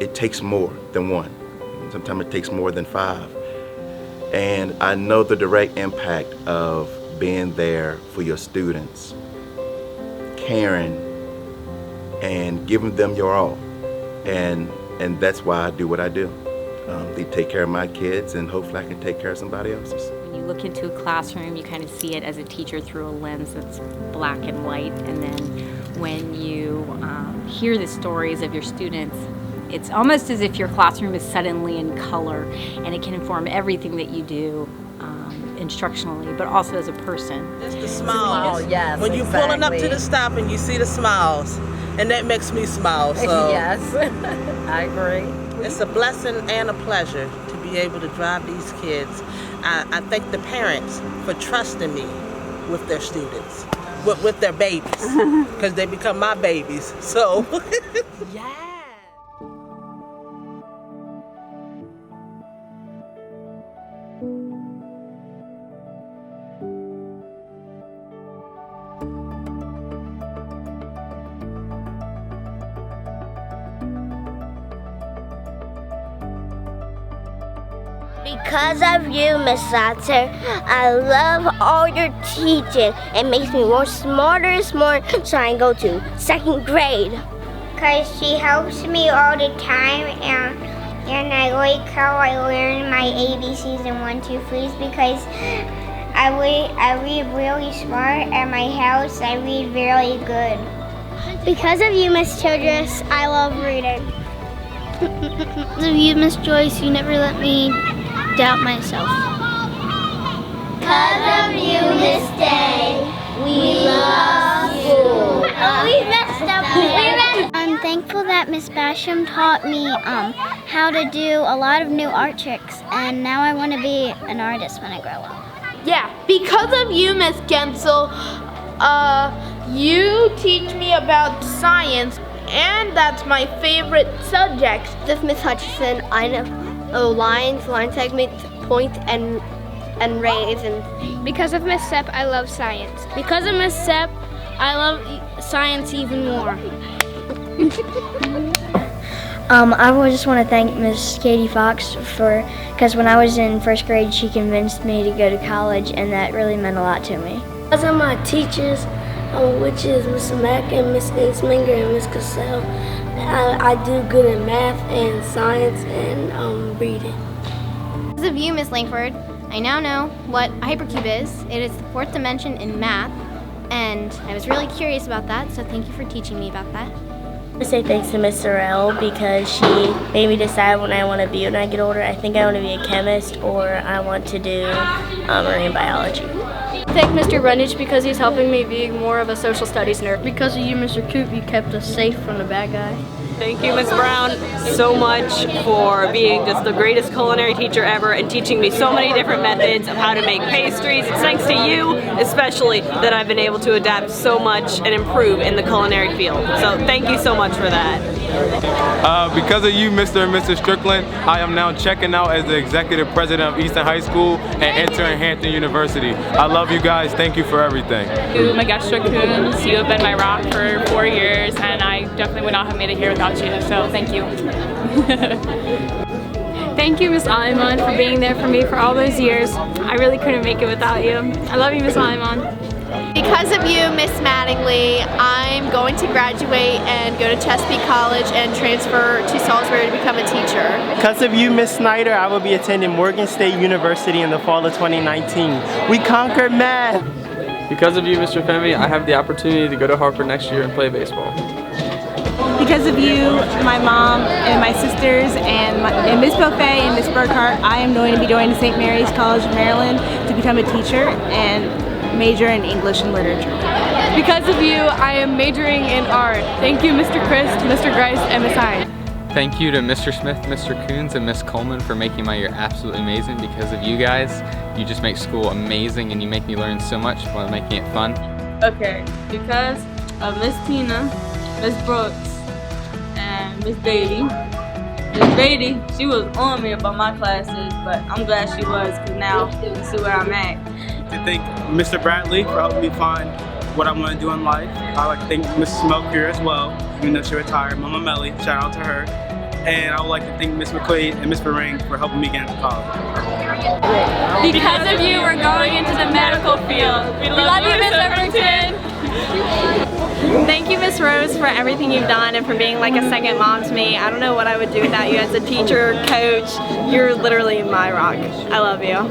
It takes more than one. Sometimes it takes more than five. And I know the direct impact of being there for your students, caring, and giving them your all. And that's why I do what I do. They take care of my kids, and hopefully I can take care of somebody else's. When you look into a classroom, you kind of see it as a teacher through a lens that's black and white. And then when you hear the stories of your students, it's almost as if your classroom is suddenly in color, and it can inform everything that you do instructionally, but also as a person. Just the smiles. Yes, when you're pulling up to the stop and you see the smiles, and that makes me smile. So yes, I agree. It's a blessing and a pleasure to be able to drive these kids. I thank the parents for trusting me with their students, with their babies, because they become my babies. So Yeah. Because of you, Miss Satter, I love all your teaching. It makes me more smarter, so I can go to 2nd grade. Because she helps me all the time, and I like how I learn my ABCs and 1, 2, 3s because I read really smart. At my house, I read really good. Because of you, Miss Childress, I love reading. Because of you, Miss Joyce, you never let me doubt myself. Because of you, Miss Day, we love school. Oh, we messed up. I'm thankful that Miss Basham taught me how to do a lot of new art tricks, and now I want to be an artist when I grow up. Yeah, because of you, Miss Gensel, you teach me about science, and that's my favorite subject. This Miss Hutchison, I know lines, line segments, points, and rays. And Because of Miss Sepp, I love science. Because of Miss Sepp, I love science even more. I just want to thank Miss Katie Fox because when I was in 1st grade, she convinced me to go to college, and that really meant a lot to me. Because of my teachers, which is Miss Mack and Miss Insminger and Miss Cassell, I do good in math and science and reading. Because of you, Miss Langford, I now know what a hypercube is. It is the 4th dimension in math, and I was really curious about that, so thank you for teaching me about that. I want to say thanks to Miss Sorrell because she made me decide what I want to be when I get older. I think I want to be a chemist, or I want to do marine biology. Thank Mr. Rundage because he's helping me be more of a social studies nerd. Because of you, Mr. Coop, you kept us safe from the bad guy. Thank you, Ms. Brown, so much for being just the greatest culinary teacher ever and teaching me so many different methods of how to make pastries. It's thanks to you, especially, that I've been able to adapt so much and improve in the culinary field. So thank you so much for that. Because of you, Mr. and Mrs. Strickland, I am now checking out as the executive president of Easton High School and entering Hampton University. I love you guys. Thank you for everything. My guest Coons, you have been my rock for 4 years, and I definitely would not have made it here without you, so thank you. Thank you, Miss Alimon, for being there for me for all those years. I really couldn't make it without you. I love you, Miss Alimon. Because of you, Miss Mattingly, I'm going to graduate and go to Chesapeake College and transfer to Salisbury to become a teacher. Because of you, Miss Snyder, I will be attending Morgan State University in the fall of 2019. We conquered math! Because of you, Mr. Femi, I have the opportunity to go to Harvard next year and play baseball. Because of you, my mom, and my sisters, and Miss Buffet and Miss Burkhart, I am going to be going to St. Mary's College of Maryland to become a teacher and major in English and literature. Because of you, I am majoring in art. Thank you, Mr. Christ, Mr. Grice, and Miss Hines. Thank you to Mr. Smith, Mr. Coons, and Miss Coleman for making my year absolutely amazing. Because of you guys, you just make school amazing and you make me learn so much while making it fun. Okay, because of Miss Tina, Miss Brooks, and Miss Beatty. Miss Beatty, she was on me about my classes, but I'm glad she was, because now you see where I'm at. To thank Mr. Bradley for helping me find what I want to do in life. I like to thank Mrs. Melchior as well, even though she retired. Mama Melly, shout out to her. And I would like to thank Ms. McQuaid and Ms. Bering for helping me get into college. Because of you, we're going into the medical field. We love you, Ms. Overton. Thank you, Miss Rose, for everything you've done and for being like a second mom to me. I don't know what I would do without you as a teacher, coach. You're literally my rock. I love you.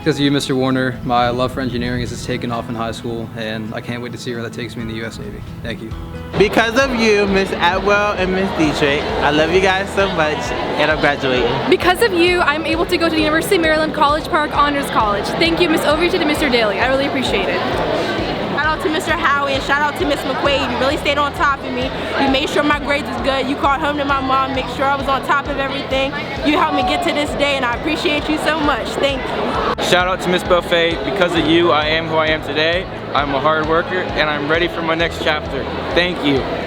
Because of you, Mr. Warner, my love for engineering has just taken off in high school, and I can't wait to see where that takes me in the U.S. Navy. Thank you. Because of you, Miss Atwell and Miss Dietrich, I love you guys so much, and I'm graduating. Because of you, I'm able to go to the University of Maryland College Park Honors College. Thank you, Miss Overton and Mr. Daly. I really appreciate it. Shout out to Mr. Howie and shout out to Miss McQuaid. You really stayed on top of me. You made sure my grades was good. You called home to my mom, make sure I was on top of everything. You helped me get to this day, and I appreciate you so much. Thank you. Shout out to Miss Buffet. Because of you, I am who I am today. I'm a hard worker, and I'm ready for my next chapter. Thank you.